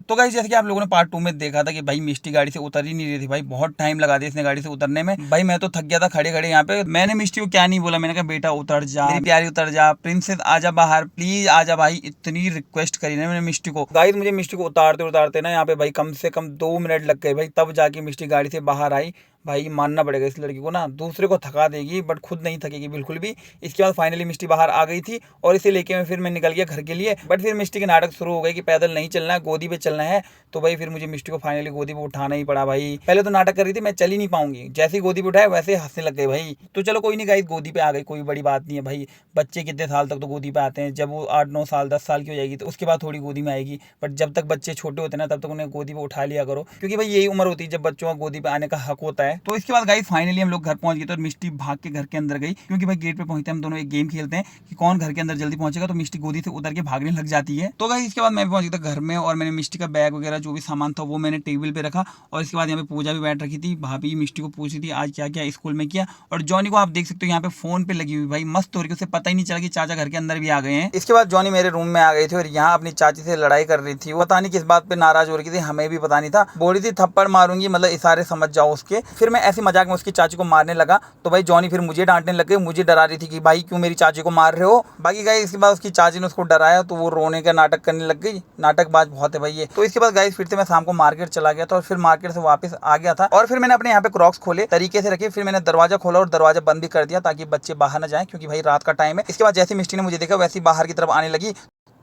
तो गाइस जैसे कि आप लोगों ने पार्ट 2 में देखा था कि भाई मिष्टी गाड़ी से उतर ही नहीं रही थी भाई, बहुत टाइम लगा दिया इसने गाड़ी से उतरने में। भाई मैं तो थक गया था खड़े खड़े यहाँ पे। मैंने मिष्टी को क्या नहीं बोला, मैंने कहा बेटा उतर जा, मेरी प्यारी उतर जा, प्रिंसेस आजा बाहर, प्लीज आजा भाई। इतनी रिक्वेस्ट करी ना मैंने मिष्टी को। गाइस मुझे मिष्टी को उतारते उतारते ना यहाँ पे भाई कम से कम 2 मिनट लग गए भाई, तब जाके मिष्टी गाड़ी से बाहर आई। भाई मानना पड़ेगा इस लड़की को ना, दूसरे को थका देगी बट खुद नहीं थकेगी बिल्कुल भी। इसके बाद फाइनली मिष्टी बाहर आ गई थी और इसे लेके फिर मैं निकल गया घर के लिए। बट फिर मिष्टी के नाटक शुरू हो गए कि पैदल नहीं चलना है, गोदी पे चलना है। तो भाई फिर मुझे मिष्टी को फाइनली गोदी पे उठाना ही पड़ा भाई। पहले तो नाटक कर रही थी मैं चल ही नहीं पाऊंगी, जैसे ही गोदी पे उठाया वैसे हंसने लग गए भाई। तो चलो कोई नहीं गाइस, गोदी पे आ गई, कोई बड़ी बात नहीं है भाई। बच्चे कितने साल तक तो गोदी पे आते हैं, जब वो 8-9 साल 10 साल की हो जाएगी तो उसके बाद थोड़ी गोदी में आएगी। बट जब तक बच्चे छोटे होते हैं ना तब तक उन्हें गोदी पे उठा लिया करो, क्योंकि भाई यही उम्र होती है जब बच्चों का गोदी पे आने का हक होता है। तो इसके बाद गाइस फाइनली हम लोग घर पहुंच गए थे और मिष्टी भाग के घर के अंदर गई, क्योंकि भाई गेट पे पहुंचते हम दोनों एक गेम खेलते हैं कि कौन घर के अंदर जल्दी पहुंचेगा। तो मिष्टी गोदी से उतर के भागने लग जाती है। तो गाइस इसके बाद मैं भी पहुंच गया था घर में और मैंने मिष्टी का बैग वगैरह जो भी सामान था वो मैंने टेबल पे रखा। और इसके बाद यहाँ पे पूजा भी बैठ रखी थी, भाभी मिष्टी को पूछ रही थी आज क्या क्या स्कूल में किया। और जॉनी को आप देख सकते हो यहाँ पे फोन पे लगी हुई भाई, मस्त हो रही है, उसे पता ही नहीं चला कि चाचा घर के अंदर भी आ गए हैं। इसके बाद जॉनी मेरे रूम में आ गई थी और यहाँ अपनी चाची से लड़ाई कर रही थी। वो पता नहीं किस बात पे नाराज हो रही थी, हमें भी पता नहीं था। बोल रही थी थप्पड़ मारूंगी, मतलब इशारे समझ जाओ उसके। फिर मैं ऐसी मजाक में उसकी चाची को मारने लगा तो भाई जॉनी फिर मुझे डांटने लग गई, मुझे डरा रही थी कि भाई क्यों मेरी चाची को मार रहे हो। बाकी गाइस इसके बाद उसकी चाची ने उसको डराया तो वो रोने का नाटक करने लग गई। नाटकबाज बहुत है भाई ये। तो इसके बाद गाइस फिर से मैं शाम को मार्केट चला गया था और फिर मार्केट से वापस आ गया था और फिर मैंने अपने यहाँ पे क्रॉक्स खोले तरीके से रखे। फिर मैंने दरवाजा खोला और दरवाजा बंद भी कर दिया ताकि बच्चे बाहर न जाए, क्योंकि भाई रात का टाइम है। इसके बाद जैसे मिष्टी ने मुझे देखा वैसे बाहर की तरफ आने लगी।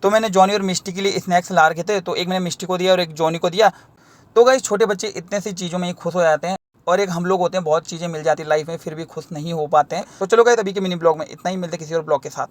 तो मैंने जॉनी और मिष्टी के लिए स्नैक्स ला रखे थे, तो एक मैंने मिष्टी को दिया और एक जॉनी को दिया। तो गाइस छोटे बच्चे इतने सी चीज़ों में ही खुश हो जाते हैं और एक हम लोग होते हैं बहुत चीज़ें मिल जाती है लाइफ में फिर भी खुश नहीं हो पाते हैं। तो चलो गाइस अभी के मिनी ब्लॉग में इतना ही, मिलते किसी और ब्लॉग के साथ।